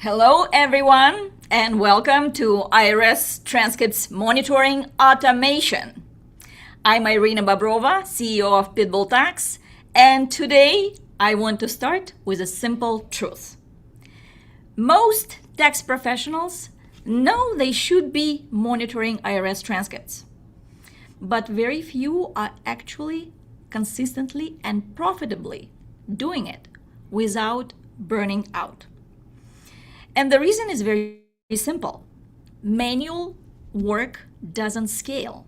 Hello, everyone, and welcome to IRS Transcripts Monitoring Automation. I'm Irina Bobrova, CEO of PitBullTax, and today I want to start with a simple truth. Most tax professionals know they should be monitoring IRS transcripts, but very few are actually consistently and profitably doing it without burning out. And the reason is very simple. Manual work doesn't scale.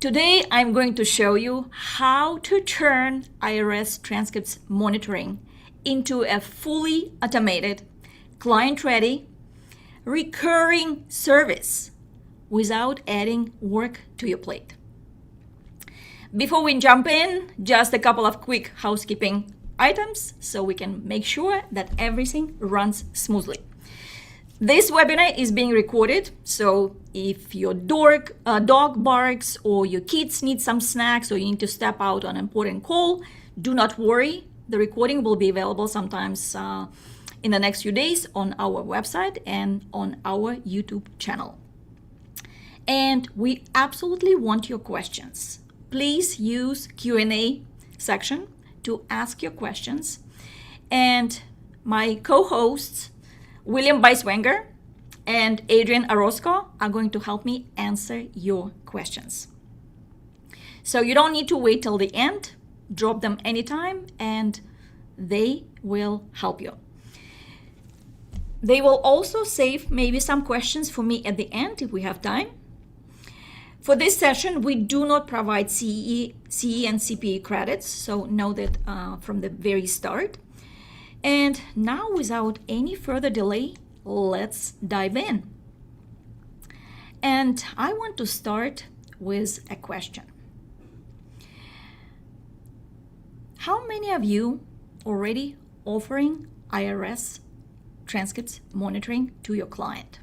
Today, I'm going to show you how to turn IRS transcripts monitoring into a fully automated, client-ready, recurring service without adding work to your plate. Before we jump in, just a couple of quick housekeeping items so we can make sure that everything runs smoothly. This webinar is being recorded, so if your dog barks or your kids need some snacks or you need to step out on an important call, do not worry. The recording will be available sometimes in the next few days on our website and on our YouTube channel. And we absolutely want your questions. Please use Q&A section to ask your questions. And my co-hosts, William Beiswenger and Adrian Orozco, are going to help me answer your questions. So you don't need to wait till the end. Drop them anytime and they will help you. They will also save maybe some questions for me at the end if we have time. For this session, we do not provide CE and CPA credits, so know that from the very start. And now, without any further delay, let's dive in. And I want to start with a question. How many of you already offering IRS transcripts monitoring to your client?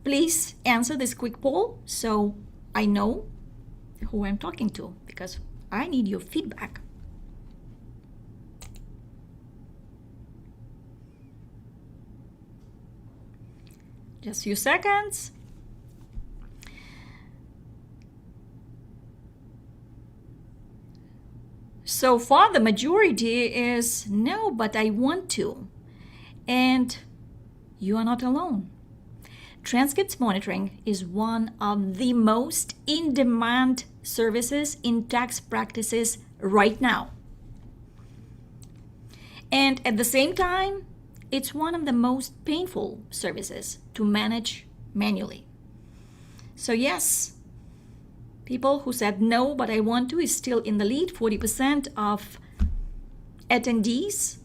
Please answer this quick poll so I know who I'm talking to, because I need your feedback. Just a few seconds. So far, the majority is no, but I want to. And you are not alone. Transcripts monitoring is one of the most in-demand services in tax practices right now. And at the same time, it's one of the most painful services to manage manually. So yes, people who said no, but I want to is still in the lead. 40% of attendees,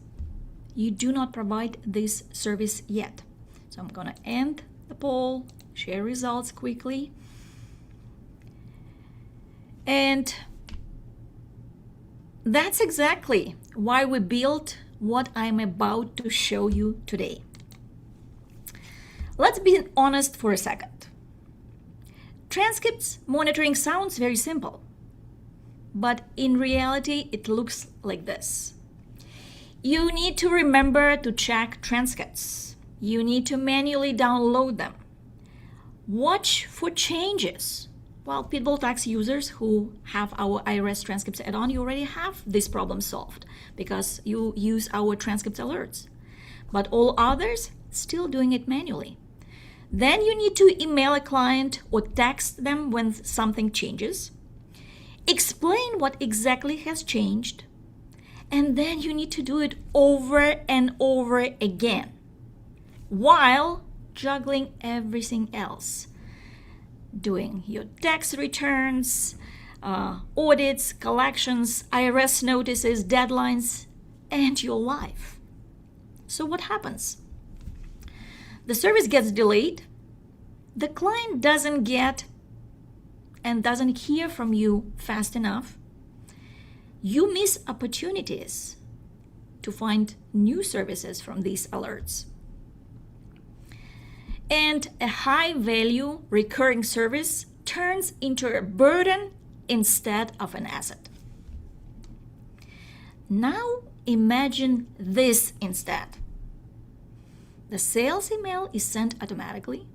you do not provide this service yet. So I'm going to end the poll, share results quickly. And that's exactly why we built what I'm about to show you today. Let's be honest for a second. Transcripts monitoring sounds very simple, but in reality, it looks like this. You need to remember to check transcripts. You need to manually download them. Watch for changes. Well, PitBullTax users who have our IRS transcripts add-on, you already have this problem solved because you use our transcript alerts. But all others, still doing it manually. Then you need to email a client or text them when something changes. Explain what exactly has changed. And then you need to do it over and over again, while juggling everything else. Doing your tax returns, audits, collections, IRS notices, deadlines, and your life. So what happens? The service gets delayed. The client doesn't get and doesn't hear from you fast enough. You miss opportunities to find new services from these alerts. And a high-value recurring service turns into a burden instead of an asset. Now imagine this instead. The sales email is sent automatically.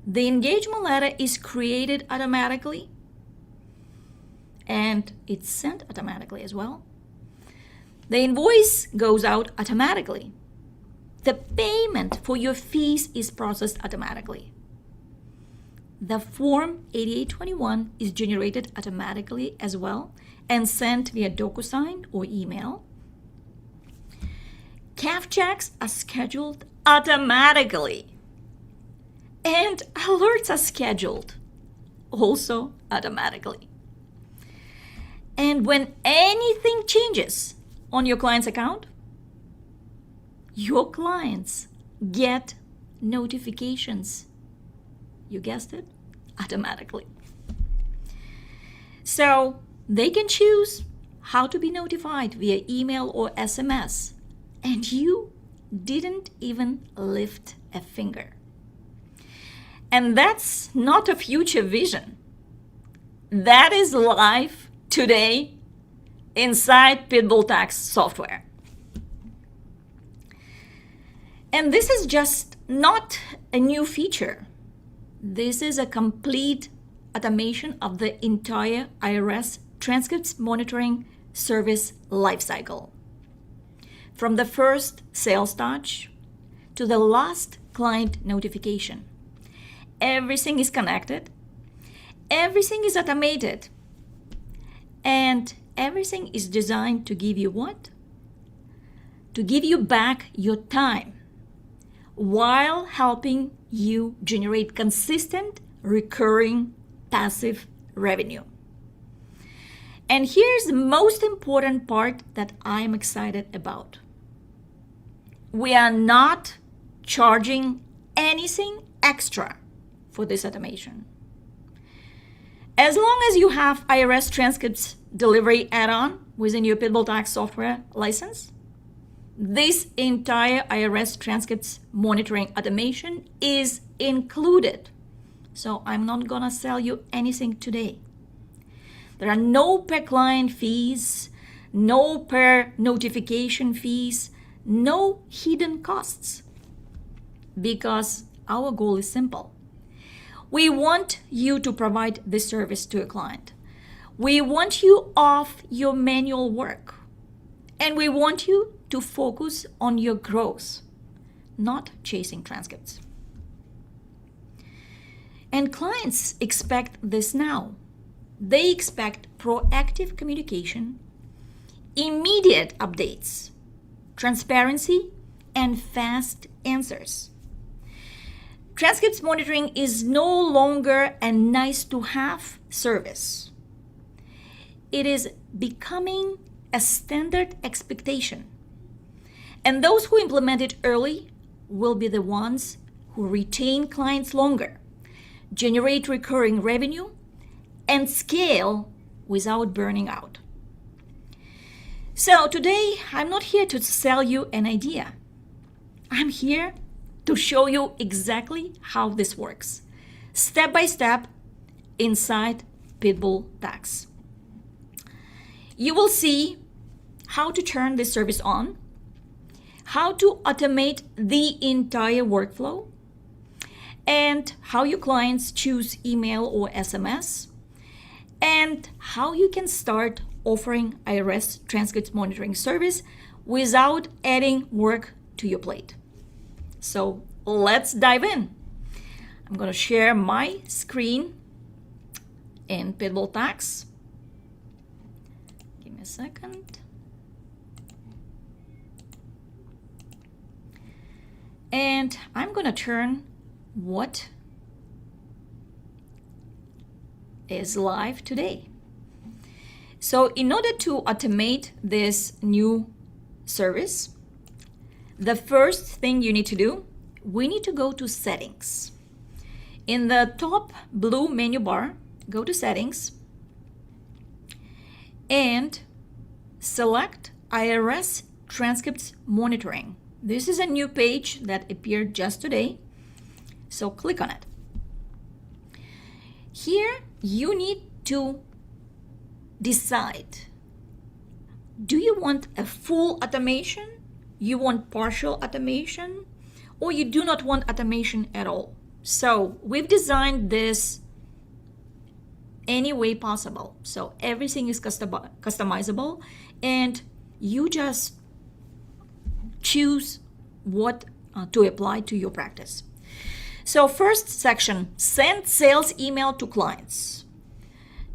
The engagement letter is created automatically. And it's sent automatically as well. The invoice goes out automatically. The payment for your fees is processed automatically. The Form 8821 is generated automatically as well and sent via DocuSign or email. CAF checks are scheduled automatically. And alerts are scheduled also automatically. And when anything changes on your client's account, your clients get notifications. You guessed it, automatically. So they can choose how to be notified via email or SMS, and you didn't even lift a finger. And that's not a future vision. That is live today inside PitBullTax software. And this is just not a new feature. This is a complete automation of the entire IRS Transcripts Monitoring Service lifecycle. From the first sales touch to the last client notification. Everything is connected, everything is automated, and everything is designed to give you what? To give you back your time while helping you generate consistent, recurring, passive revenue. And here's the most important part that I'm excited about. We are not charging anything extra for this automation. As long as you have IRS Transcripts Delivery add-on within your PitBullTax software license, this entire IRS Transcripts Monitoring Automation is included. So I'm not gonna sell you anything today. There are no per client fees, no per notification fees, no hidden costs, because our goal is simple. We want you to provide this service to a client. We want you off your manual work. And we want you to focus on your growth, not chasing transcripts. And clients expect this now. They expect proactive communication, immediate updates, transparency, and fast answers. Transcripts monitoring is no longer a nice-to-have service. It is becoming a standard expectation. And those who implement it early will be the ones who retain clients longer, generate recurring revenue, and scale without burning out. So today, I'm not here to sell you an idea. I'm here to show you exactly how this works, step by step, inside PitBullTax. You will see how to turn this service on, how to automate the entire workflow, and how your clients choose email or SMS, and how you can start offering IRS Transcripts Monitoring Service without adding work to your plate. So let's dive in. I'm going to share my screen in PitBullTax. Give me a second. And I'm going to turn what is live today. So in order to automate this new service, the first thing you need to do, we need to go to Settings. In the top blue menu bar, go to Settings and select IRS Transcripts Monitoring. This is a new page that appeared just today, so click on it. Here, you need to decide Do you want a full automation? You want partial automation? Or you do not want automation at all? So we've designed this any way possible. So everything is customizable, and you just choose what to apply to your practice. So first section, send sales email to clients.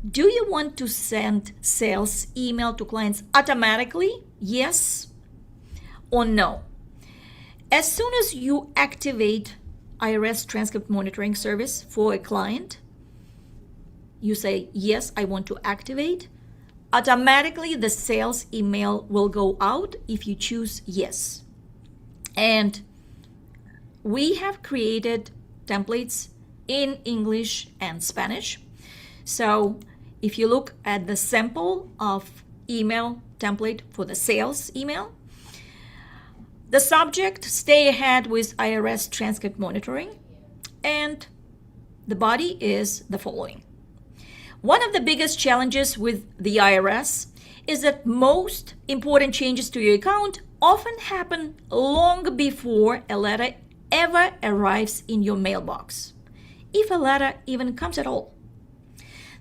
Do you want to send sales email to clients automatically? Yes or no? As soon as you activate IRS Transcript Monitoring Service for a client, you say, yes, I want to activate. Automatically, the sales email will go out if you choose yes. And we have created templates in English and Spanish. So if you look at the sample of email template for the sales email, the subject, stay ahead with IRS transcript monitoring, and the body is the following. One of the biggest challenges with the IRS is that most important changes to your account often happen long before a letter ever arrives in your mailbox, if a letter even comes at all.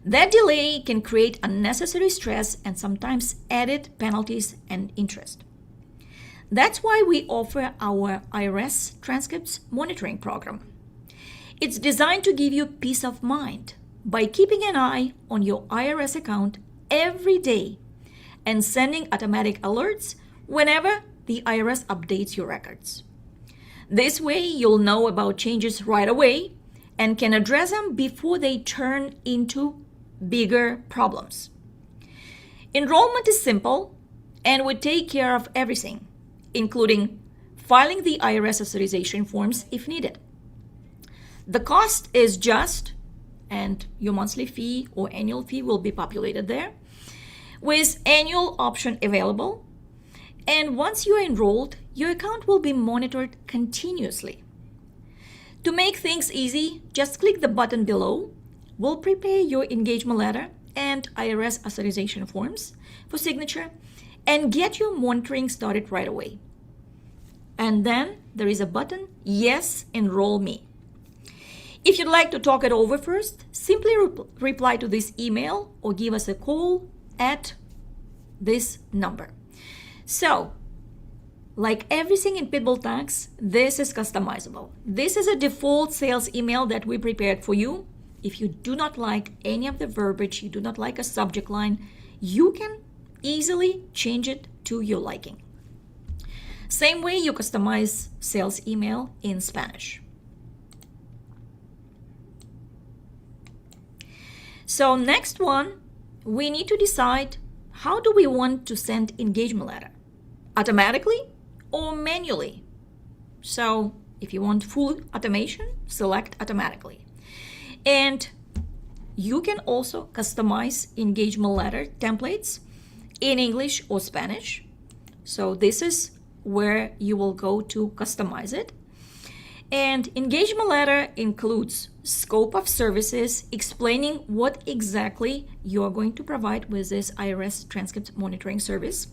That delay can create unnecessary stress and sometimes added penalties and interest. That's why we offer our IRS Transcripts Monitoring Program. It's designed to give you peace of mind by keeping an eye on your IRS account every day and sending automatic alerts whenever the IRS updates your records. This way, you'll know about changes right away and can address them before they turn into bigger problems. Enrollment is simple and would take care of everything, including filing the IRS authorization forms if needed. The cost is just, and your monthly fee or annual fee will be populated there, with annual option available. And once you are enrolled, your account will be monitored continuously. To make things easy, just click the button below. We'll prepare your engagement letter and IRS authorization forms for signature and get your monitoring started right away. And then there is a button, Yes, Enroll Me. If you'd like to talk it over first, simply reply to this email or give us a call at this number. So, like everything in PitBullTax, this is customizable. This is a default sales email that we prepared for you. If you do not like any of the verbiage, you do not like a subject line, you can easily change it to your liking. Same way you customize sales email in Spanish. So next one, we need to decide how do we want to send engagement letter? Automatically or manually? So if you want full automation, select automatically. And you can also customize engagement letter templates in English or Spanish. So this is where you will go to customize it. And engagement letter includes scope of services explaining what exactly you're going to provide with this IRS transcript monitoring service.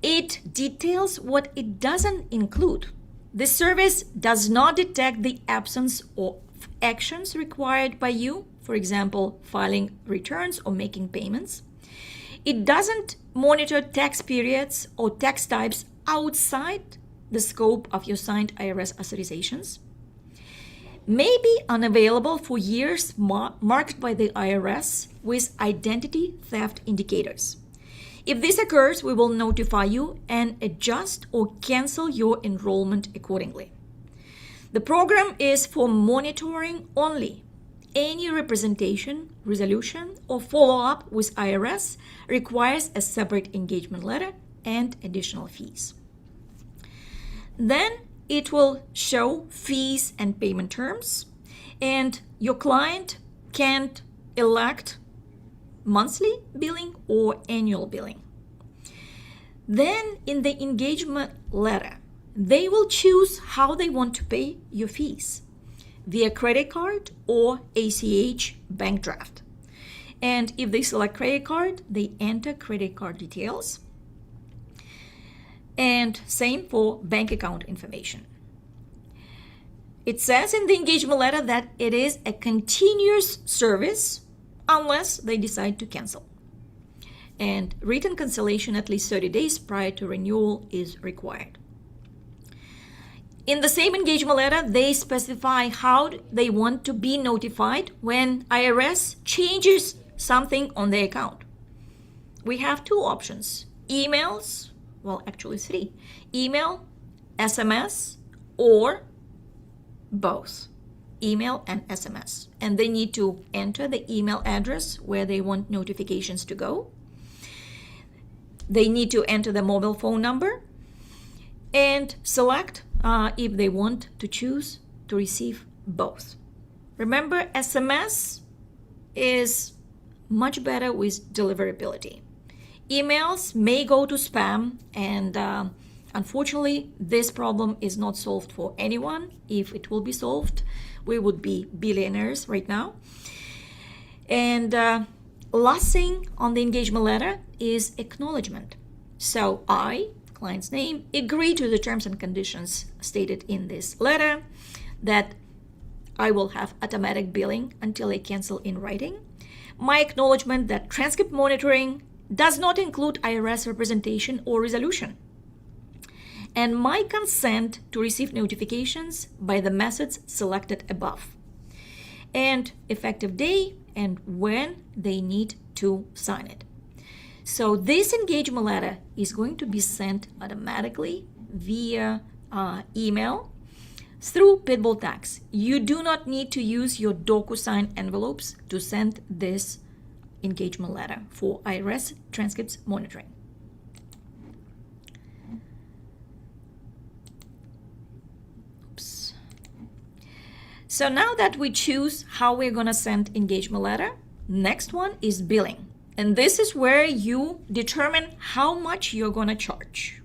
It details what it doesn't include. This service does not detect the absence of actions required by you, for example, filing returns or making payments. It doesn't monitor tax periods or tax types outside the scope of your signed IRS authorizations. May be unavailable for years marked by the IRS with identity theft indicators. If this occurs, we will notify you and adjust or cancel your enrollment accordingly. The program is for monitoring only. Any representation, resolution, or follow-up with IRS requires a separate engagement letter and additional fees. Then it will show fees and payment terms, and your client can elect monthly billing or annual billing. Then in the engagement letter, they will choose how they want to pay your fees, via credit card or ACH bank draft. And if they select credit card, they enter credit card details. And same for bank account information. It says in the engagement letter that it is a continuous service unless they decide to cancel. And written cancellation at least 30 days prior to renewal is required. In the same engagement letter, they specify how they want to be notified when IRS changes something on their account. We have two options: emails, well, actually three: email, SMS, or both email and SMS. And they need to enter the email address where they want notifications to go. They need to enter the mobile phone number and select if they want to choose to receive both. Remember, SMS is much better with deliverability. Emails may go to spam, and unfortunately, this problem is not solved for anyone. If it will be solved, we would be billionaires right now. And last thing on the engagement letter is acknowledgement. So I, client's name, agree to the terms and conditions stated in this letter, that I will have automatic billing until I cancel in writing. My acknowledgement that transcript monitoring does not include IRS representation or resolution. And my consent to receive notifications by the methods selected above. And effective day and when they need to sign it. So this engagement letter is going to be sent automatically via email through PitBullTax. You do not need to use your DocuSign envelopes to send this engagement letter for IRS transcripts monitoring. Oops. So now that we choose how we're going to send engagement letter, next one is billing. And this is where you determine how much you're going to charge.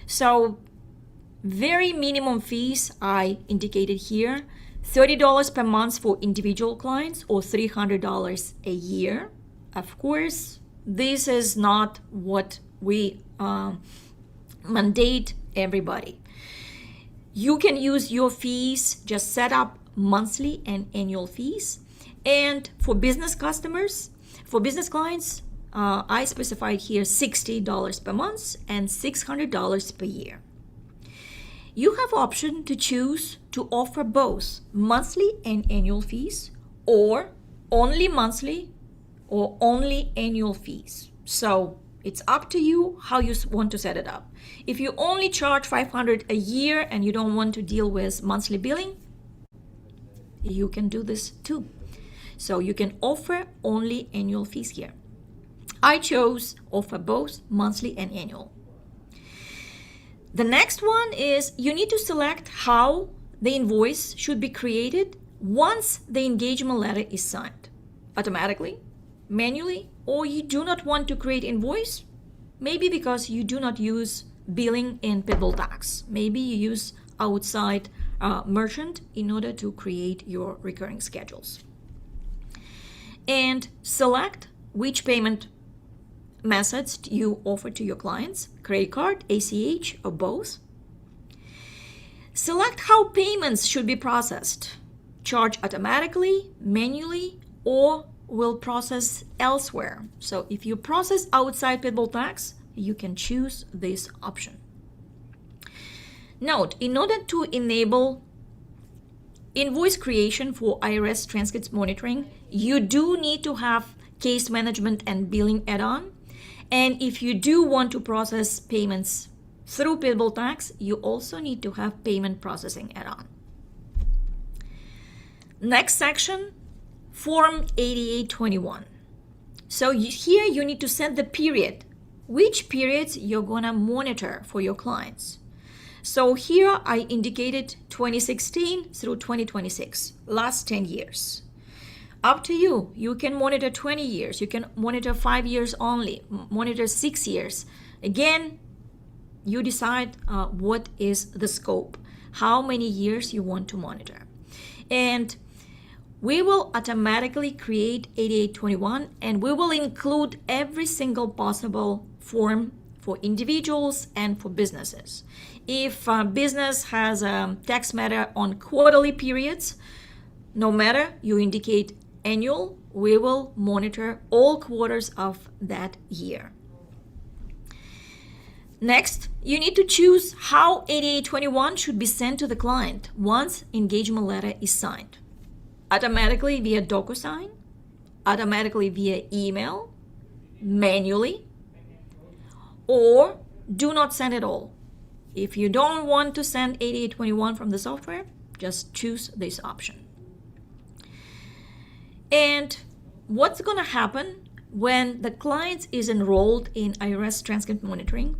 So very minimum fees I indicated here: $30 per month for individual clients or $300 a year. Of course, this is not what we mandate everybody. You can use your fees, just set up monthly and annual fees. And for business customers, for business clients, I specified here $60 per month and $600 per year. You have option to choose to offer both monthly and annual fees, or only monthly or only annual fees. So it's up to you how you want to set it up. If you only charge $500 a year and you don't want to deal with monthly billing, you can do this too. So you can offer only annual fees here. I chose offer both monthly and annual. The next one is you need to select how the invoice should be created once the engagement letter is signed. Automatically, manually, or you do not want to create invoice, maybe because you do not use billing in PitBullTax. Maybe you use outside merchant in order to create your recurring schedules. And select which payment methods you offer to your clients: credit card, ACH, or both. Select how payments should be processed: charge automatically, manually, or will process elsewhere. So if you process outside PitBullTax, you can choose this option. Note, in order to enable invoice creation for IRS transcripts monitoring, you do need to have case management and billing add-on. And if you do want to process payments through PitBullTax, you also need to have payment processing add-on. Next section, Form 8821. So here you need to set the period, which periods you're gonna monitor for your clients. So here I indicated 2016 through 2026, last 10 years. Up to you. You can monitor 20 years. You can monitor 5 years only, monitor 6 years. Again, you decide what is the scope, how many years you want to monitor. And we will automatically create 8821, and we will include every single possible form for individuals and for businesses. If a business has a tax matter on quarterly periods, no matter you indicate annual, we will monitor all quarters of that year. Next, you need to choose how 8821 should be sent to the client once engagement letter is signed. Automatically via DocuSign, automatically via email, manually, or do not send at all. If you don't want to send 8821 from the software, just choose this option. And what's going to happen when the client is enrolled in IRS Transcript Monitoring?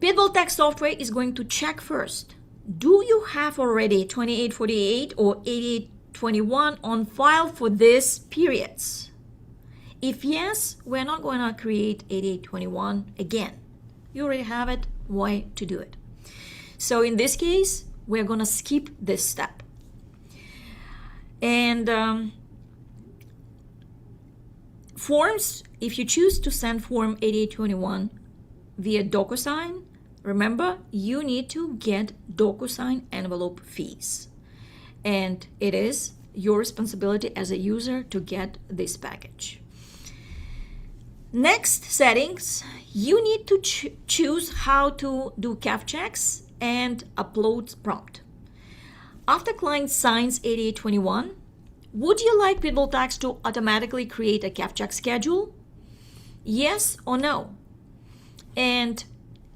PitBullTax software is going to check first. Do you have already 2848 or 8821 on file for these periods? If yes, we're not going to create 8821 again. You already have it. Why to do it? So in this case, we're going to skip this step. And forms, if you choose to send form 8821 via DocuSign, remember you need to get DocuSign envelope fees. And it is your responsibility as a user to get this package. Next settings, you need to choose how to do CAF checks and upload prompt. After client signs 8821, would you like PitBullTax to automatically create a CAF check schedule? Yes or no? And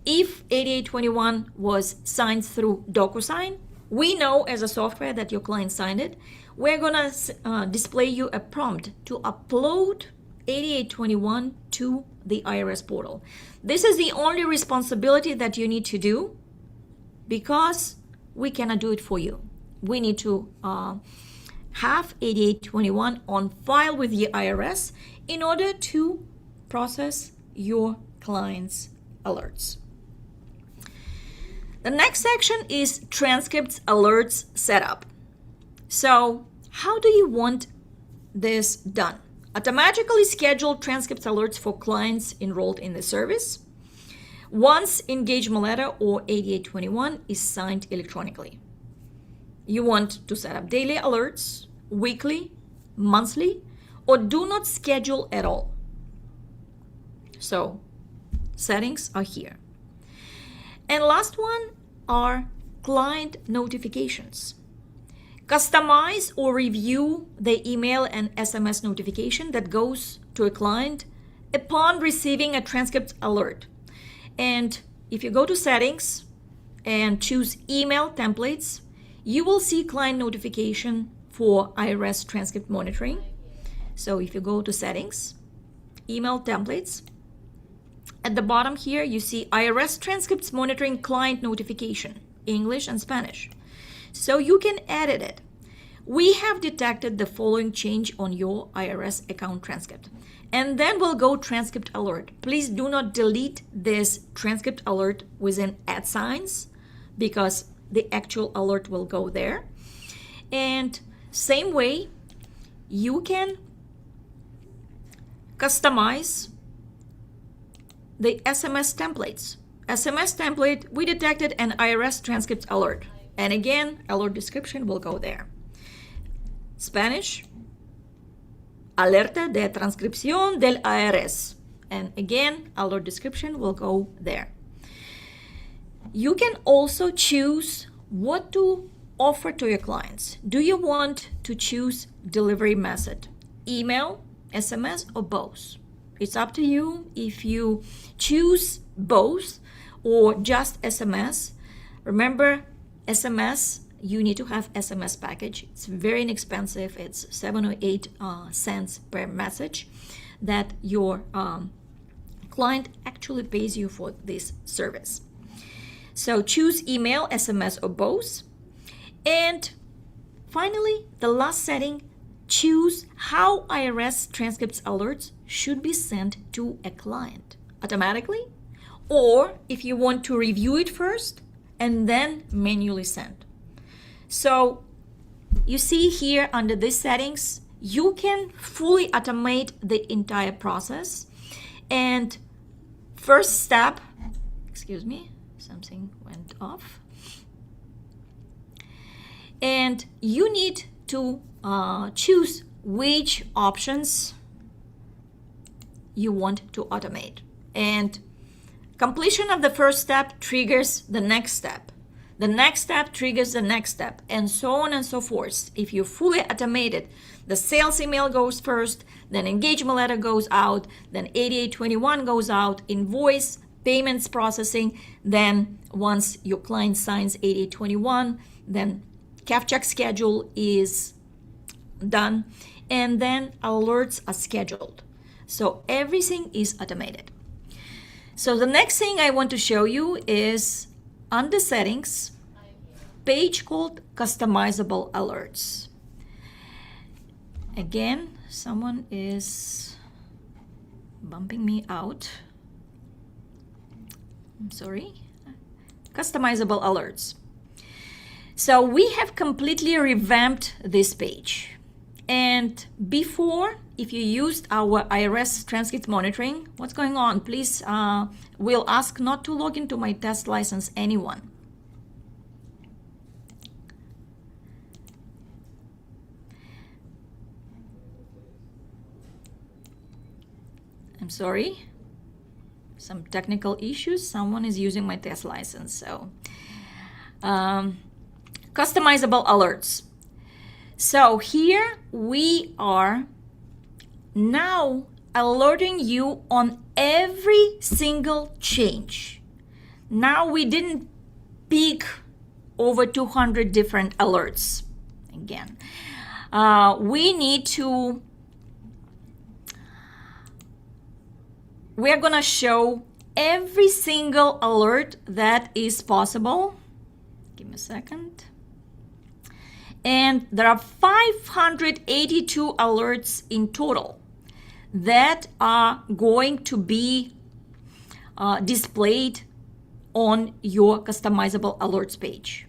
if 8821 was signed through DocuSign, we know as a software that your client signed it. We're going to display you a prompt to upload 8821 to the IRS portal. This is the only responsibility that you need to do because we cannot do it for you. We need to have 8821 on file with the IRS in order to process your client's alerts. The next section is transcripts alerts setup. So how do you want this done? Automatically schedule transcripts alerts for clients enrolled in the service once engagement letter or 8821 is signed electronically. You want to set up daily alerts, weekly, monthly, or do not schedule at all. So settings are here. And last one are client notifications. Customize or review the email and SMS notification that goes to a client upon receiving a transcript alert. And if you go to settings and choose email templates, you will see client notification for IRS transcript monitoring. So if you go to settings, email templates, at the bottom here you see IRS transcripts monitoring client notification, English and Spanish. So you can edit it. We have detected the following change on your IRS account transcript. And then we'll go transcript alert. Please do not delete this transcript alert within @ signs because the actual alert will go there. And same way, you can customize the SMS templates. SMS template, we detected an IRS transcript alert. And again, alert description will go there. Spanish, alerta de transcripción del IRS. And again, alert description will go there. You can also choose what to offer to your clients. Do you want to choose delivery method, email, SMS, or both? It's up to you. If you choose both or just SMS, remember SMS, you need to have SMS package. It's very inexpensive. It's 7 or 8 cents per message that your client actually pays you for this service. So choose email, SMS, or both. And finally, the last setting, choose how IRS transcripts alerts should be sent to a client automatically, or if you want to review it first and then manually send. So you see here under these settings, you can fully automate the entire process. And first step excuse me, something went off. And you need to choose which options you want to automate. And completion of the first step triggers the next step. The next step triggers the next step, and so on and so forth. If you fully automate it, the sales email goes first, then engagement letter goes out, then 8821 goes out, invoice, payments processing, then once your client signs 8821, then CAF check schedule is done, and then alerts are scheduled. So everything is automated. So the next thing I want to show you is under settings, page called customizable alerts. Again, someone is bumping me out. I'm sorry. Customizable alerts. So we have completely revamped this page. And before, if you used our IRS Transcripts Monitoring, what's going on? Please, we'll ask not to log into my test license anyone. I'm sorry. Some technical issues. Someone is using my test license. So, customizable alerts. So here we are now alerting you on every single change. Now we didn't pick over 200 different alerts. Again, we're gonna show every single alert that is possible. Give me a second. And there are 582 alerts in total that are going to be displayed on your customizable alerts page.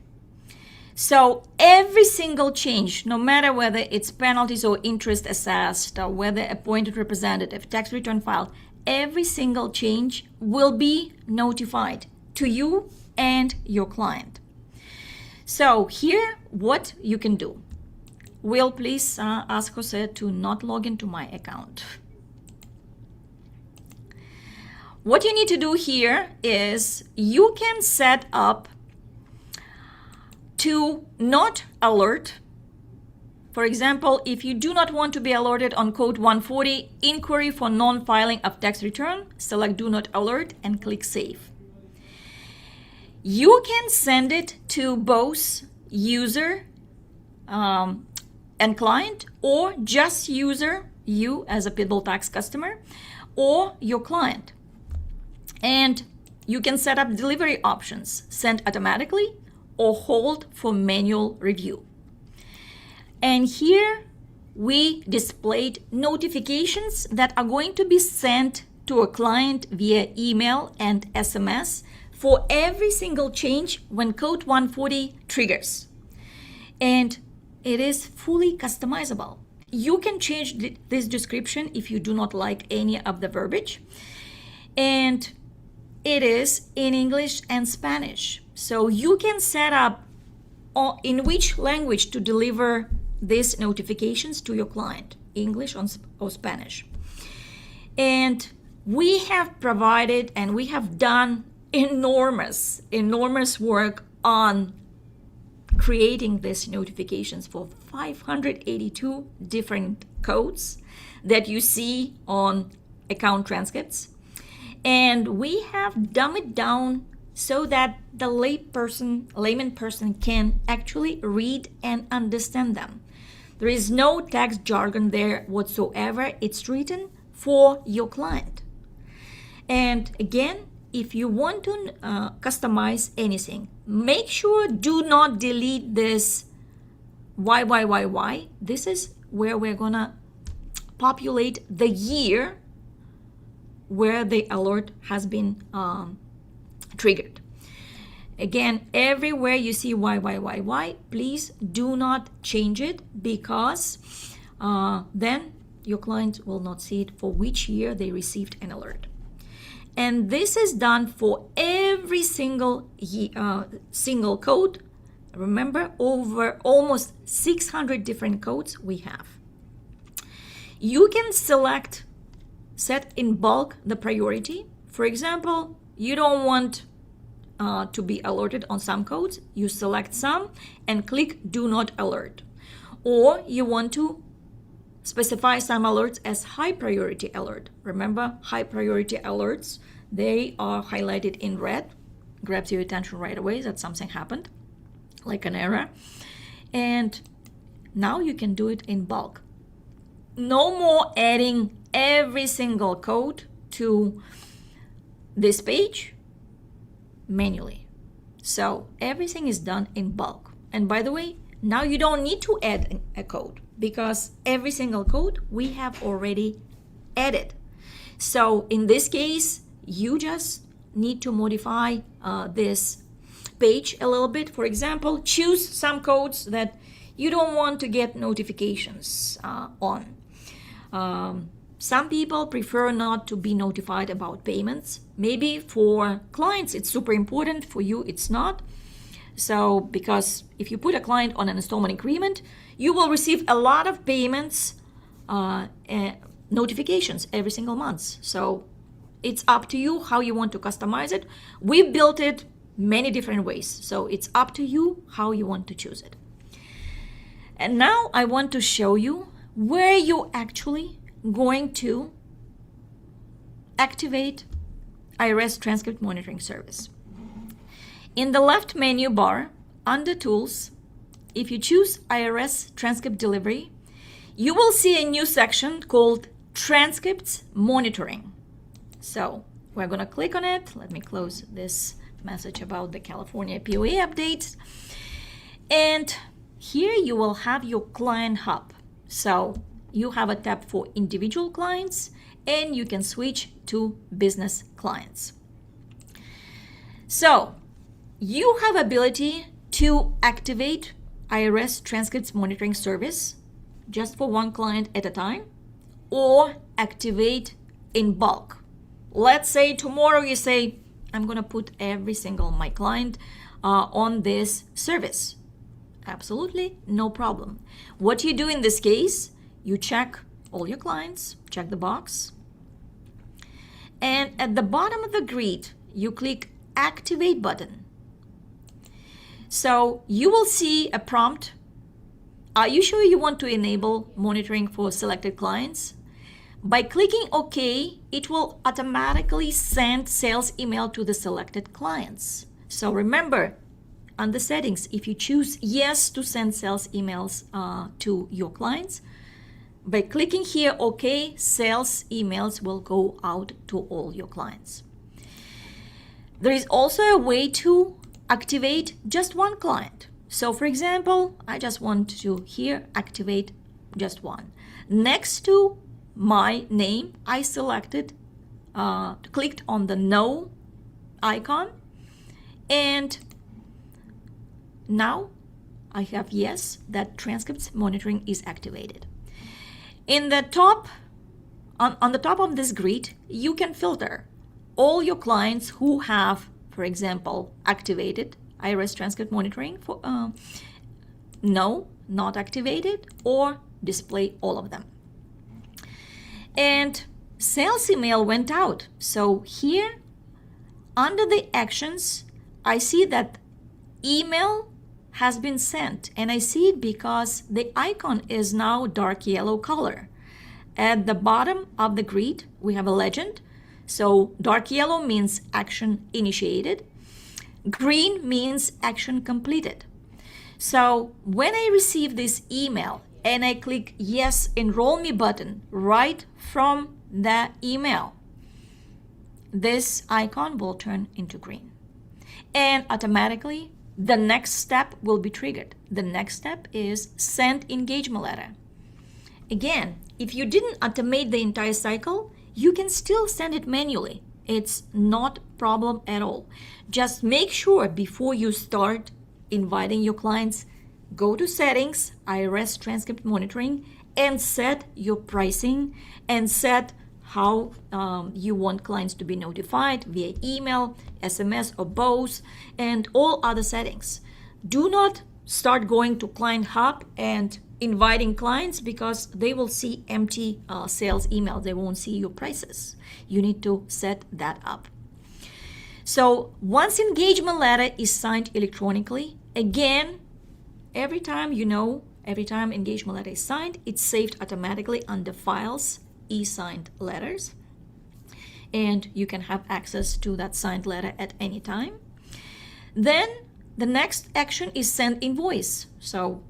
So every single change, no matter whether it's penalties or interest assessed, or whether appointed representative, tax return filed, every single change will be notified to you and your client. So here, what you can do. Will please ask Jose to not log into my account. What you need to do here is you can set up to not alert. For example, if you do not want to be alerted on code 140, inquiry for non-filing of tax return, select do not alert and click save. You can send it to both user and client, or just user, you as a PitBullTax customer, or your client. And you can set up delivery options, send automatically or hold for manual review. And here we displayed notifications that are going to be sent to a client via email and SMS for every single change when code 140 triggers. And it is fully customizable. You can change this description if you do not like any of the verbiage. And it is in English and Spanish. So you can set up in which language to deliver these notifications to your client, English or Spanish. And we have provided and we have done enormous work on creating these notifications for 582 different codes that you see on account transcripts. And we have dumbed it down so that the layman person can actually read and understand them. There is no tax jargon there whatsoever. It's written for your client. And again, if you want to customize anything, make sure do not delete this why. This is where we're gonna populate the year where the alert has been triggered. Again, everywhere you see why, please do not change it, because then your client will not see it for which year they received an alert. And this is done for every every single code. Remember, over almost 600 different codes we have. You can set in bulk the priority. For example, you don't want to be alerted on some codes. You select some and click Do Not Alert. Or you want to specify some alerts as high priority alert. Remember, high priority alerts, they are highlighted in red, grabs your attention right away that something happened, like an error. And now you can do it in bulk. No more adding every single code to this page manually. So everything is done in bulk. And by the way, now you don't need to add a code because every single code we have already added. So in this case, you just need to modify this page a little bit. For example, choose some codes that you don't want to get notifications on. Some people prefer not to be notified about payments. Maybe for clients it's super important, for you it's not. So because if you put a client on an installment agreement, you will receive a lot of payments notifications every single month. So it's up to you how you want to customize it. We built it many different ways. So it's up to you how you want to choose it. And now I want to show you where you actually going to activate IRS Transcript Monitoring Service. In the left menu bar, under Tools, if you choose IRS Transcript Delivery, you will see a new section called Transcripts Monitoring. So we're going to click on it. Let me close this message about the California POA updates. And here you will have your Client Hub. So you have a tab for individual clients and you can switch to business clients. So you have ability to activate IRS Transcripts Monitoring Service just for one client at a time or activate in bulk. Let's say tomorrow you say, I'm going to put every single my client on this service. Absolutely, no problem. What you do in this case, you check all your clients, check the box, and at the bottom of the grid, you click Activate button. So you will see a prompt. Are you sure you want to enable monitoring for selected clients? By clicking OK, it will automatically send sales email to the selected clients. So remember, on the settings, if you choose yes to send sales emails to your clients, by clicking here OK, sales emails will go out to all your clients. There is also a way to activate just one client. So for example, I just want to here activate just one. Next to my name, I selected, clicked on the no icon, and now I have yes, that transcripts monitoring is activated. In the top, on the top of this grid, you can filter all your clients who have, for example, activated IRS transcript monitoring for no, not activated, or display all of them. And sales email went out. So here under the actions, I see that email has been sent, and I see it because the icon is now dark yellow color. At the bottom of the grid, we have a legend. So dark yellow means action initiated. Green means action completed. So when I receive this email and I click yes, enroll me button right from the email, this icon will turn into green. And automatically, the next step will be triggered. The next step is send engagement letter. Again, if you didn't automate the entire cycle, you can still send it manually. It's not a problem at all. Just make sure before you start inviting your clients, go to settings, IRS transcript monitoring, and set your pricing and set how you want clients to be notified via email, SMS, or both, and all other settings. Do not start going to Client Hub and inviting clients because they will see empty sales emails. They won't see your prices. You need to set that up. So once engagement letter is signed electronically, again, every time engagement letter is signed, it's saved automatically under Files, e-signed letters, and you can have access to that signed letter at any time. Then the next action is send invoice. So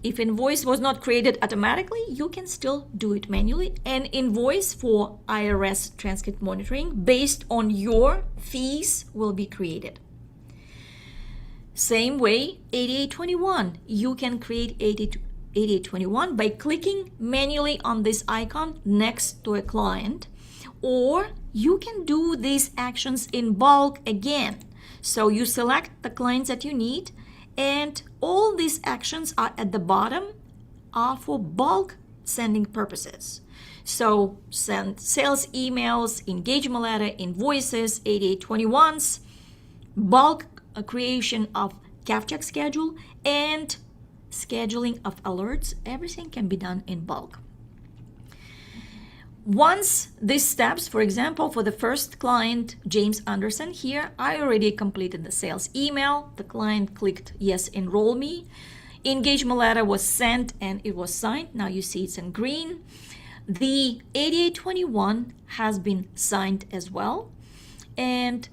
if invoice was not created automatically, you can still do it manually. An invoice for IRS transcript monitoring based on your fees will be created. Same way, 8821. You can create 8821 by clicking manually on this icon next to a client, or you can do these actions in bulk again. So you select the clients that you need, and all these actions are at the bottom are for bulk sending purposes. So send sales emails, engagement letter, invoices, 8821s, bulk creation of CAF-check schedule, and scheduling of alerts. Everything can be done in bulk. Once these steps, for example, for the first client, James Anderson here, I already completed the sales email. The client clicked yes, enroll me. Engagement letter was sent and it was signed. Now you see it's in green. The 8821 has been signed as well. And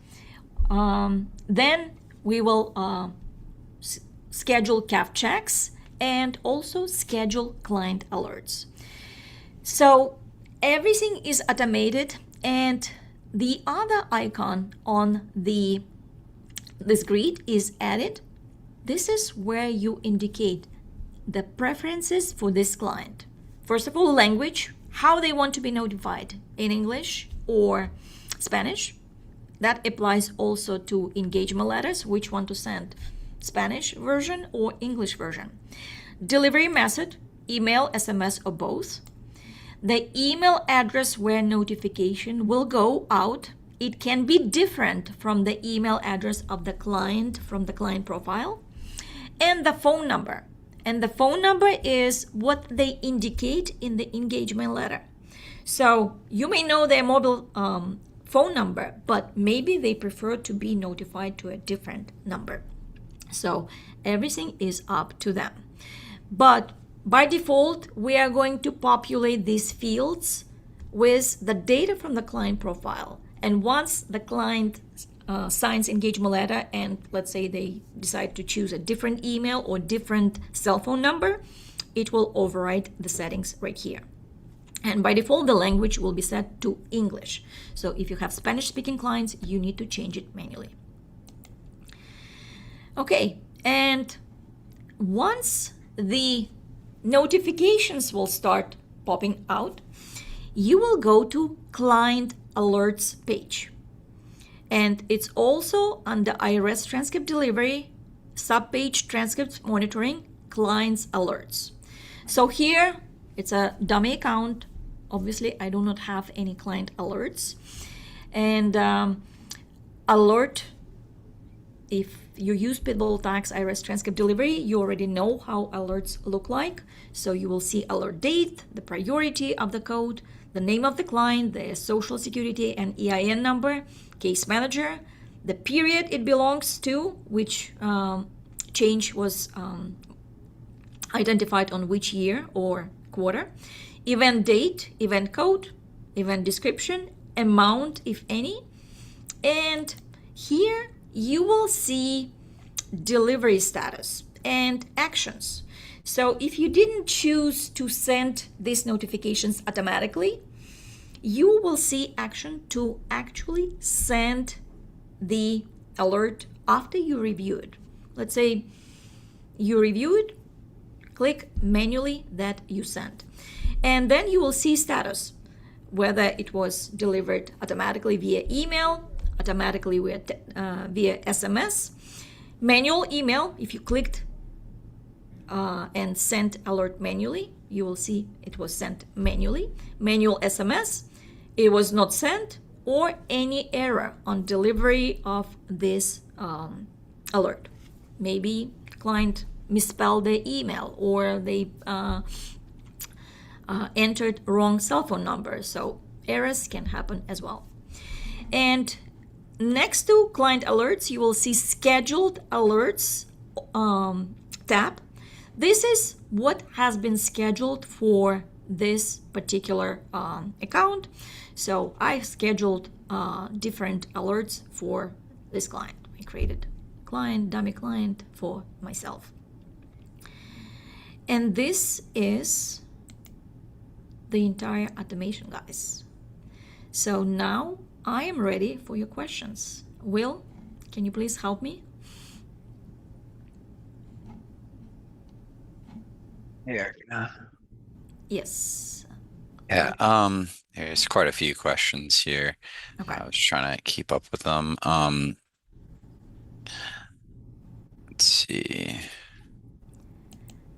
then we will schedule CAF checks and also schedule client alerts. So everything is automated, and the other icon on this grid is added. This is where you indicate the preferences for this client. First of all, language, how they want to be notified, in English or Spanish. That applies also to engagement letters, which want to send Spanish version or English version. Delivery method, email, SMS, or both. The email address where notification will go out, it can be different from the email address of the client from the client profile. And the phone number. And the phone number is what they indicate in the engagement letter. So you may know their mobile phone number, but maybe they prefer to be notified to a different number. So everything is up to them. But by default, we are going to populate these fields with the data from the client profile. And once the client signs engagement letter and let's say they decide to choose a different email or different cell phone number, it will override the settings right here. And by default, the language will be set to English. So if you have Spanish-speaking clients, you need to change it manually. Okay, and once the notifications will start popping out, you will go to Client Alerts page. And it's also under IRS Transcript Delivery, subpage Transcripts Monitoring, Clients Alerts. So here, it's a dummy account. Obviously, I do not have any client alerts. And alert, if you use PitBullTax IRS Transcript Delivery, you already know how alerts look like. So you will see alert date, the priority of the code, the name of the client, the social security and EIN number, case manager, the period it belongs to, which change was identified on which year or quarter, event date, event code, event description, amount, if any. And here you will see delivery status and actions. So if you didn't choose to send these notifications automatically, you will see action to actually send the alert after you review it. Let's say you review it, click manually that you sent. And then you will see status, whether it was delivered automatically via email, automatically via SMS, manual email. If you clicked and sent alert manually, you will see it was sent manually, manual SMS, it was not sent, or any error on delivery of this alert. Maybe client misspelled their email, or they entered wrong cell phone number. So errors can happen as well. And next to client alerts, you will see scheduled alerts tab. This is what has been scheduled for this particular account. So I scheduled different alerts for this client. I created client, dummy client for myself. And this is the entire automation, guys. So now I am ready for your questions. Will, can you please help me? Here. Yes. Yeah, there's quite a few questions here. Okay. I was trying to keep up with them. Let's see.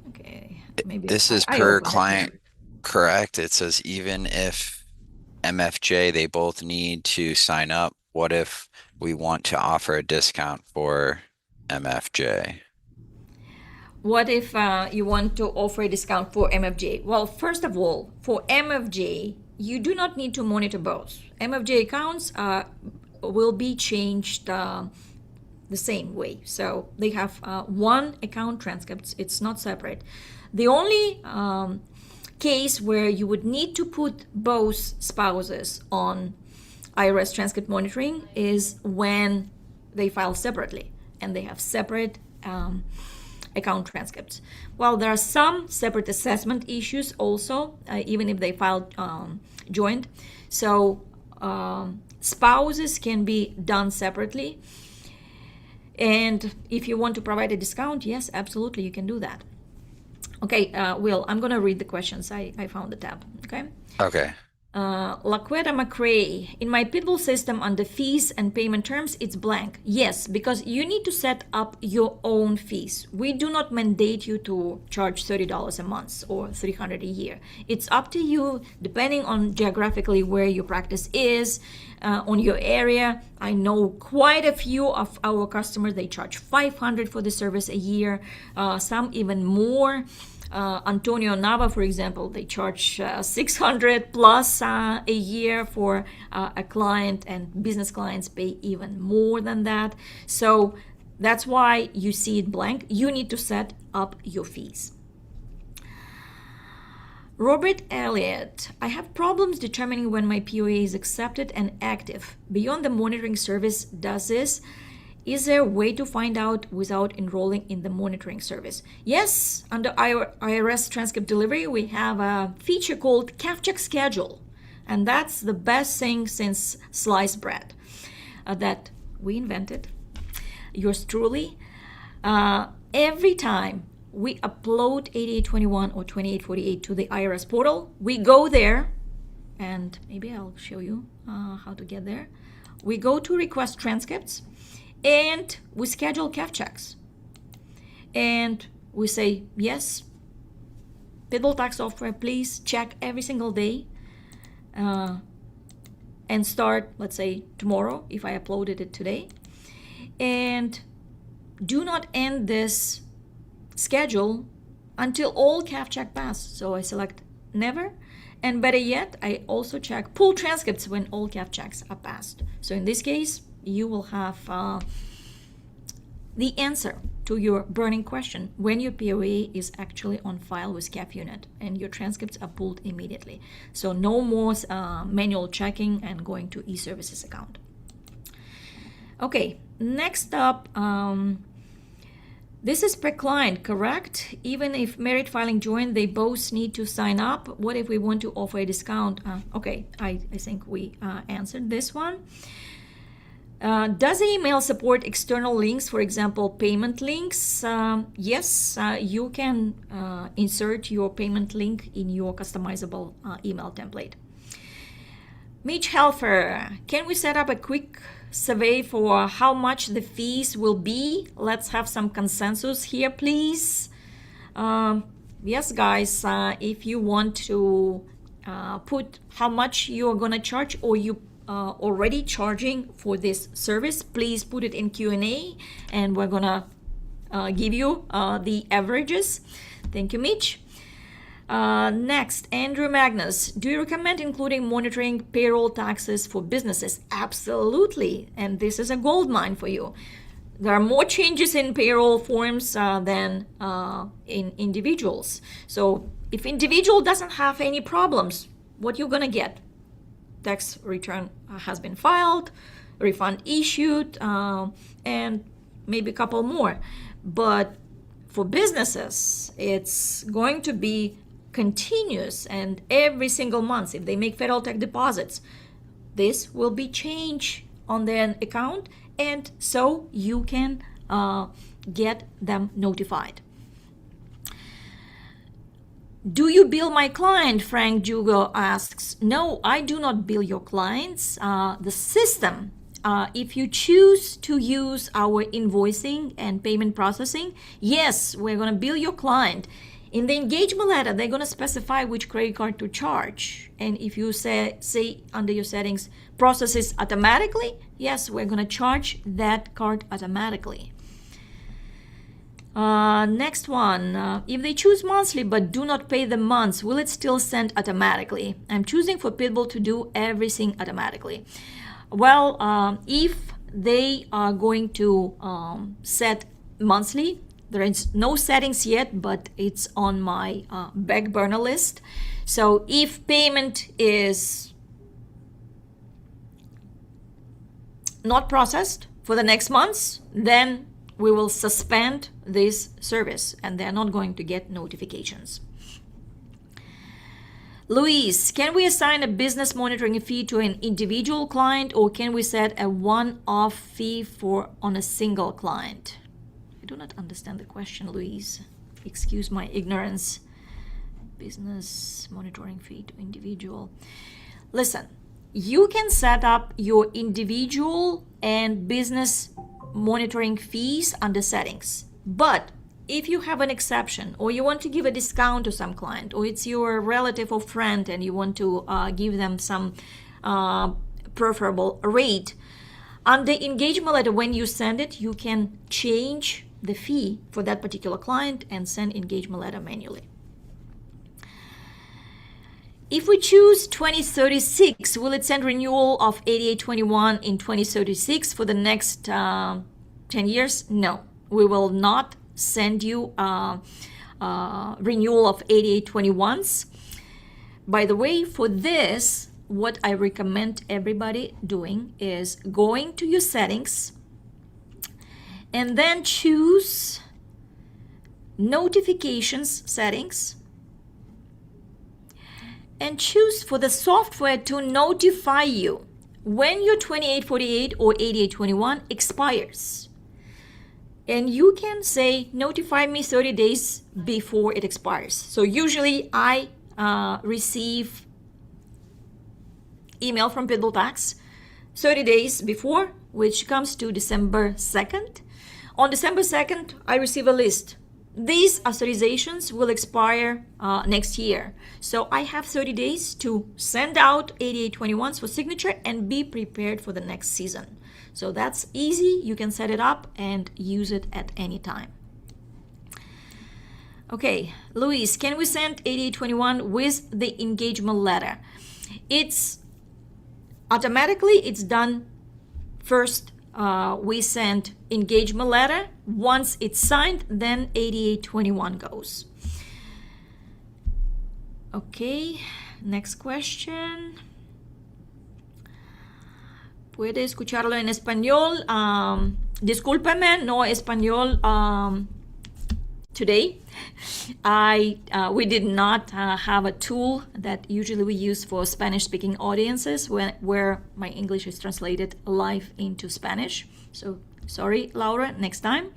Okay. Maybe This is I per opened it. client, correct? It says even if MFJ, they both need to sign up. What if we want to offer a discount for MFJ? What if you want to offer a discount for MFJ? Well, first of all, for MFJ, you do not need to monitor both. MFJ accounts will be changed the same way. So they have one account transcripts. It's not separate. The only case where you would need to put both spouses on IRS transcript monitoring is when they file separately and they have separate account transcripts. Well, there are some separate assessment issues also, even if they filed joint. So spouses can be done separately. And if you want to provide a discount, yes, absolutely, you can do that. Okay, Will, I'm going to read the questions. I found the tab, okay? Okay. Laquetta McRae, in my PitBull system under fees and payment terms, it's blank. Yes, because you need to set up your own fees. We do not mandate you to charge $30 a month or $300 a year. It's up to you, depending on geographically where your practice is, on your area. I know quite a few of our customers, they charge $500 for the service a year, some even more. Antonio Nava, for example, they charge $600 plus a year for a client, and business clients pay even more than that. So that's why you see it blank. You need to set up your fees. Robert Elliott, I have problems determining when my POA is accepted and active. Beyond the monitoring service does this, is there a way to find out without enrolling in the monitoring service? Yes, under IRS Transcript Delivery, we have a feature called CAFCheck Schedule. And that's the best thing since sliced bread that we invented. Yours truly. Every time we upload 8821 or 2848 to the IRS portal, we go there, and maybe I'll show you how to get there. We go to Request Transcripts, and we schedule CAF checks. And we say, yes, PitBullTax software, please check every single day and start, let's say, tomorrow if I uploaded it today. And do not end this schedule until all CAF check pass. So I select never. And better yet, I also check pull transcripts when all CAF checks are passed. So in this case, you will have the answer to your burning question when your POA is actually on file with CAF unit and your transcripts are pulled immediately. So no more manual checking and going to e-services account. Okay, next up, this is per client, correct? Even if merit filing joint, they both need to sign up. What if we want to offer a discount? Okay, I think we answered this one. Does the email support external links, for example, payment links? Yes, you can insert your payment link in your customizable email template. Mitch Helfer, can we set up a quick survey for how much the fees will be? Let's have some consensus here, please. Yes, guys, if you want to put how much you are gonna charge, or you already charging for this service. Please put it in Q&A, and we're gonna give you the averages. Thank you, Mitch. Next, Andrew Magnus. Do you recommend including monitoring payroll taxes for businesses? Absolutely. And this is a gold mine for you. There are more changes in payroll forms than in individuals. So if individual doesn't have any problems, what you're gonna get? Tax return has been filed, refund issued, and maybe a couple more. But for businesses, it's going to be continuous, and every single month, if they make federal tax deposits, this will be changed on their account, and so you can get them notified. Do you bill my client? Frank Jugo asks. No, I do not bill your clients. The system, if you choose to use our invoicing and payment processing, yes, we're going to bill your client. In the engagement letter, they're going to specify which credit card to charge. And if you say under your settings, processes automatically, yes, we're going to charge that card automatically. Next one, if they choose monthly but do not pay the months, will it still send automatically? I'm choosing for PitBull to do everything automatically. Well, if they are going to set monthly, there is no settings yet, but it's on my back burner list. So if payment is not processed for the next months, then we will suspend this service and they're not going to get notifications. Luis, can we assign a business monitoring fee to an individual client, or can we set a one-off fee on a single client? I do not understand the question, Luis. Excuse my ignorance. Business monitoring fee to individual. Listen, you can set up your individual and business monitoring fees under settings. But if you have an exception, or you want to give a discount to some client, or it's your relative or friend and you want to give them some preferable rate, on the engagement letter, when you send it, you can change the fee for that particular client and send engagement letter manually. If we choose 2036, will it send renewal of 8821 in 2036 for the next 10 years? No, we will not send you renewal of 8821s. By the way, for this, what I recommend everybody doing is going to your settings and then choose notifications settings and choose for the software to notify you when your 2848 or 8821 expires. And you can say, notify me 30 days before it expires. So usually I receive email from PitBullTax 30 days before, which comes to December 2nd. On December 2nd, I receive a list. These authorizations will expire next year. So I have 30 days to send out 8821s for signature and be prepared for the next season. So that's easy. You can set it up and use it at any time. Okay, Luis, can we send 8821 with the engagement letter? It's automatically, it's done first. We send engagement letter. Once it's signed, then 8821 goes. Okay, next question. ¿Puede escucharlo en español? Discúlpeme, no español today. We did not have a tool that usually we use for Spanish-speaking audiences where my English is translated live into Spanish. So sorry, Laura, next time.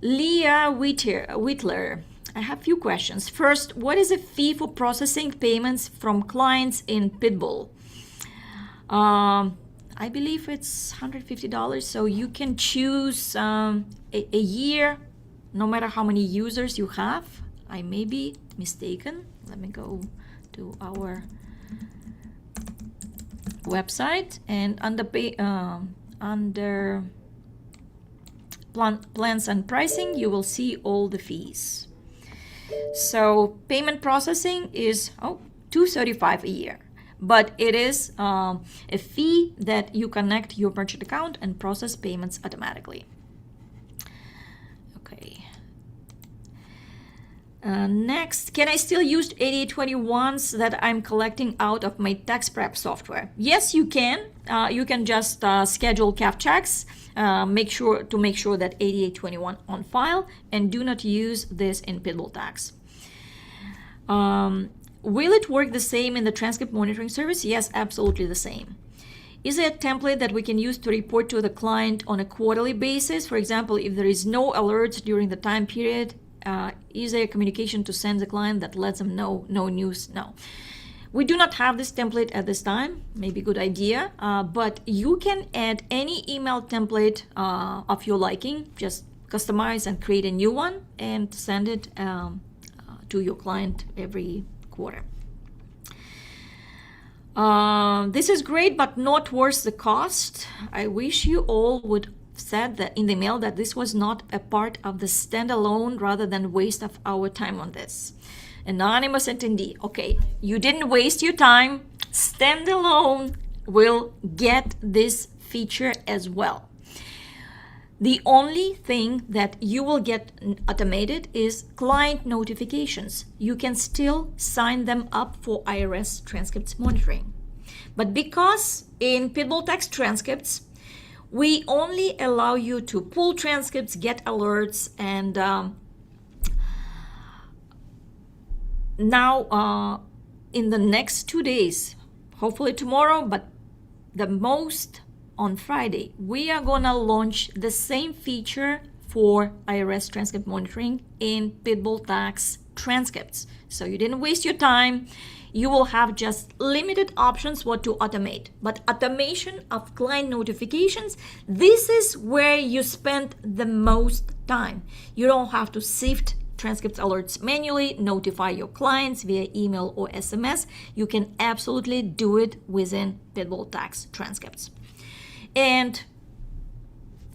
Leah Whitler, I have a few questions. First, what is the fee for processing payments from clients in PitBull? I believe it's $150, so you can choose a year, no matter how many users you have. I may be mistaken. Let me go to our website, and under plans and pricing, you will see all the fees. So payment processing is $235 a year, but it is a fee that you connect your merchant account and process payments automatically. Okay. Next, can I still use 8821s that I'm collecting out of my tax prep software? Yes, you can. You can just schedule CAF checks, make sure that 8821 on file, and do not use this in PitBullTax. Will it work the same in the transcript monitoring service? Yes, absolutely the same. Is there a template that we can use to report to the client on a quarterly basis? For example, if there is no alerts during the time period, is there a communication to send the client that lets them know no news? No. We do not have this template at this time. Maybe a good idea, but you can add any email template of your liking. Just customize and create a new one and send it to your client every quarter. This is great, but not worth the cost. I wish you all would said that in the mail that this was not a part of the standalone rather than waste of our time on this. Anonymous attendee. Okay, you didn't waste your time. Standalone will get this feature as well. The only thing that you will get automated is client notifications. You can still sign them up for IRS transcripts monitoring. But because in PitBullTax transcripts, we only allow you to pull transcripts, get alerts, and now in the next 2 days, hopefully tomorrow, but the most on Friday, we are gonna launch the same feature for IRS transcript monitoring in PitBullTax transcripts. So you didn't waste your time. You will have just limited options what to automate. But automation of client notifications, this is where you spend the most time. You don't have to sift transcript alerts manually, notify your clients via email or SMS. You can absolutely do it within PitBullTax transcripts. And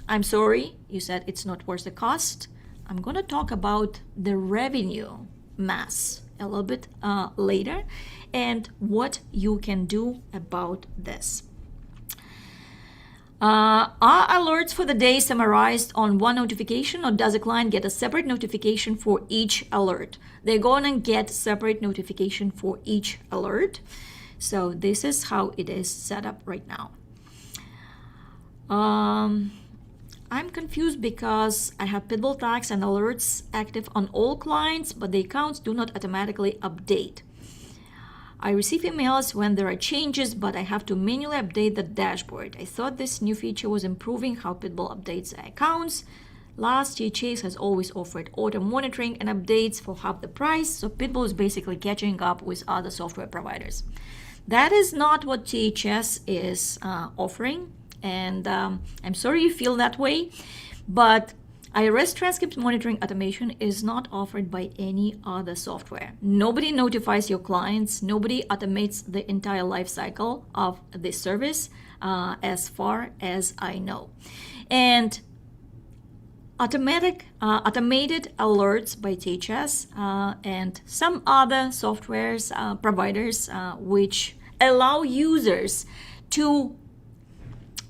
I'm sorry, you said it's not worth the cost. I'm gonna talk about the revenue mass a little bit later and what you can do about this. Are alerts for the day summarized on one notification, or does a client get a separate notification for each alert? They're going to get separate notification for each alert. So this is how it is set up right now. I'm confused because I have PitBullTax and alerts active on all clients, but the accounts do not automatically update. I receive emails when there are changes, but I have to manually update the dashboard. I thought this new feature was improving how Pitbull updates their accounts. Last, THS has always offered auto monitoring and updates for half the price, so Pitbull is basically catching up with other software providers. That is not what THS is offering. And I'm sorry you feel that way, but IRS Transcripts Monitoring Automation is not offered by any other software. Nobody notifies your clients. Nobody automates the entire life cycle of this service, as far as I know. And automated alerts by THS and some other softwares providers which allow users to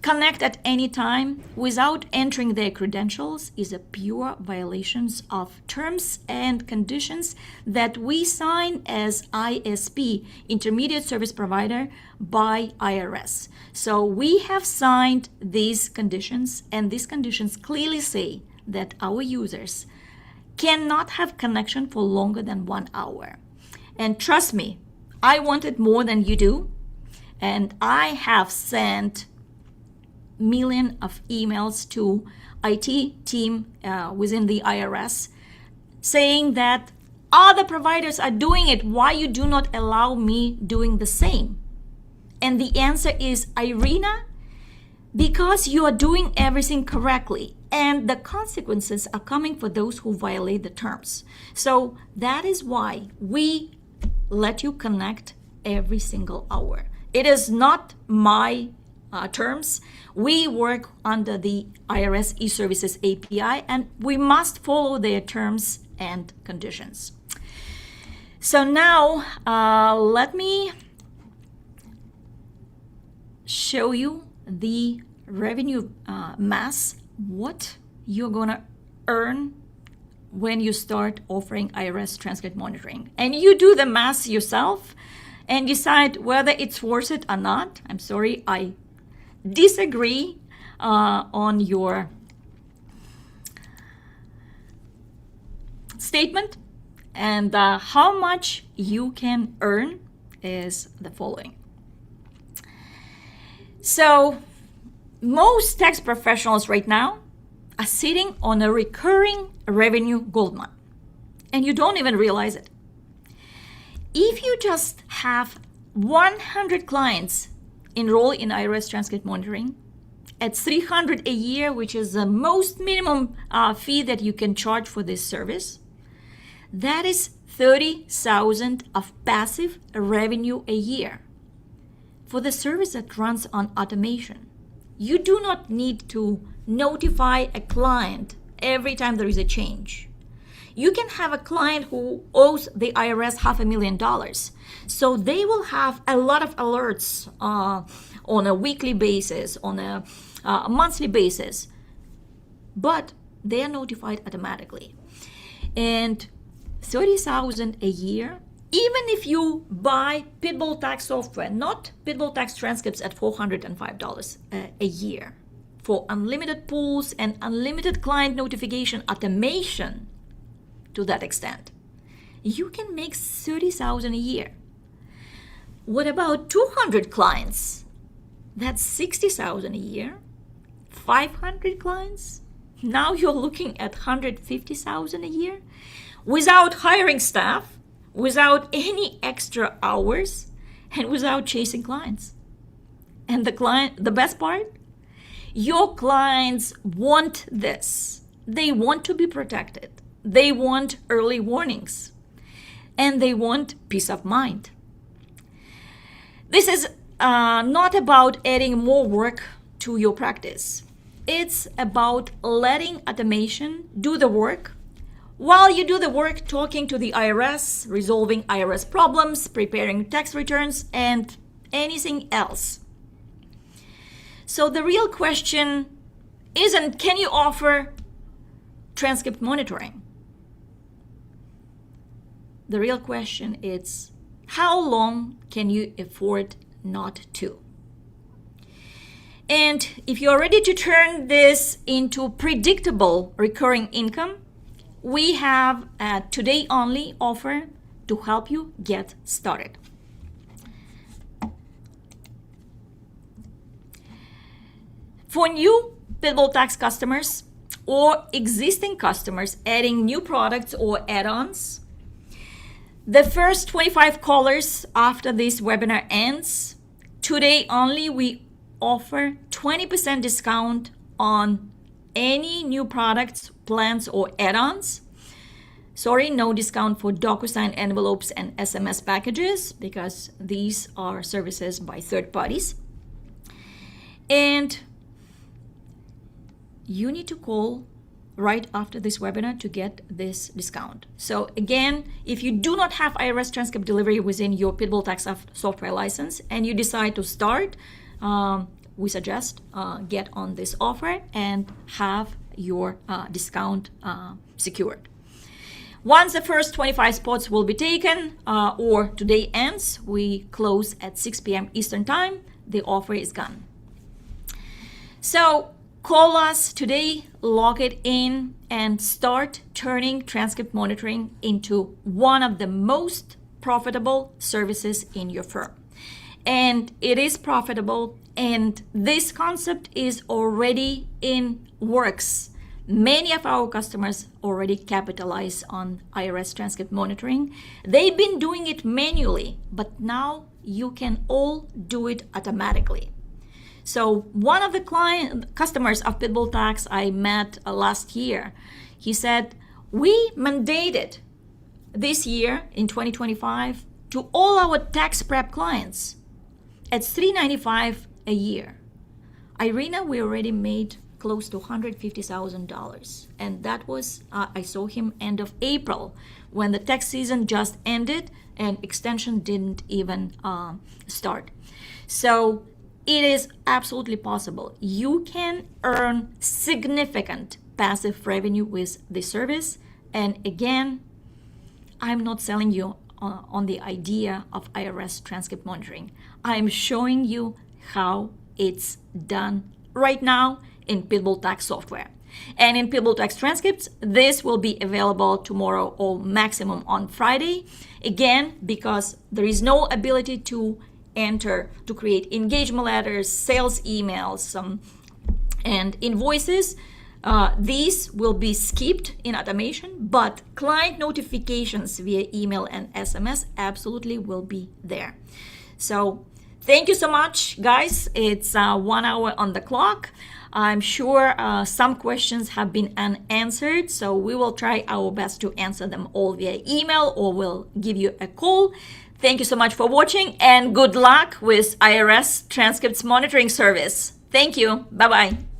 connect at any time without entering their credentials is a pure violations of terms and conditions that we sign as ISP, Intermediate Service Provider, by IRS. So we have signed these conditions, and these conditions clearly say that our users cannot have connection for longer than 1 hour. And trust me, I want it more than you do, and I have sent million of emails to IT team within the IRS saying that other providers are doing it. Why you do not allow me doing the same? And the answer is, Irina, because you are doing everything correctly and the consequences are coming for those who violate the terms. So that is why we let you connect every single hour. It is not my terms. We work under the IRS eServices API, and we must follow their terms and conditions. So now let me show you the revenue mass, what you're gonna earn when you start offering IRS transcript monitoring. And you do the math yourself and decide whether it's worth it or not. I'm sorry, I disagree on your statement. And how much you can earn is the following. So most tax professionals right now are sitting on a recurring revenue goldmine, and you don't even realize it. If you just have 100 clients enroll in IRS transcript monitoring at $300 a year, which is the most minimum fee that you can charge for this service, that is $30,000 of passive revenue a year for the service that runs on automation. You do not need to notify a client every time there is a change. You can have a client who owes the IRS $500,000. So they will have a lot of alerts on a weekly basis, on a monthly basis, but they are notified automatically. And $30,000 a year, even if you buy PitBullTax software, not PitBullTax transcripts at $405 a year, for unlimited pools and unlimited client notification automation to that extent, you can make $30,000 a year. What about 200 clients? That's $60,000 a year. 500 clients? Now you're looking at $150,000 a year without hiring staff, without any extra hours, and without chasing clients. And the best part, your clients want this. They want to be protected. They want early warnings. And they want peace of mind. This is not about adding more work to your practice. It's about letting automation do the work while you do the work talking to the IRS, resolving IRS problems, preparing tax returns, and anything else. So the real question isn't, can you offer transcript monitoring? The real question is, how long can you afford not to? And if you're ready to turn this into predictable recurring income, we have a today only offer to help you get started. For new PitBullTax customers or existing customers adding new products or add-ons, the first 25 callers after this webinar ends, today only we offer 20% discount on any new products, plans, or add-ons. Sorry, no discount for DocuSign envelopes and SMS packages because these are services by third parties. And you need to call right after this webinar to get this discount. So again, if you do not have IRS transcript delivery within your PitBullTax software license and you decide to start, we suggest get on this offer and have your discount secured. Once the first 25 spots will be taken or today ends, we close at 6 p.m. Eastern Time, the offer is gone. So call us today, log it in, and start turning transcript monitoring into one of the most profitable services in your firm. And it is profitable, and this concept is already in works. Many of our customers already capitalize on IRS transcript monitoring. They've been doing it manually, but now you can all do it automatically. So one of the customers of PitBullTax I met last year, he said, we mandated this year in 2025 to all our tax prep clients. It's $395 a year. Irina, we already made close to $150,000. And that was, I saw him end of April when the tax season just ended and extension didn't even start. So it is absolutely possible. You can earn significant passive revenue with this service. And again, I'm not selling you on the idea of IRS transcript monitoring. I'm showing you how it's done right now in PitBullTax software. And in PitBullTax transcripts, this will be available tomorrow or maximum on Friday. Again, because there is no ability to create engagement letters, sales emails, and invoices. These will be skipped in automation, but client notifications via email and SMS absolutely will be there. So thank you so much, guys. It's 1 hour on the clock. I'm sure some questions have been unanswered, so we will try our best to answer them all via email or we'll give you a call. Thank you so much for watching and good luck with IRS Transcripts Monitoring Service. Thank you. Bye-bye.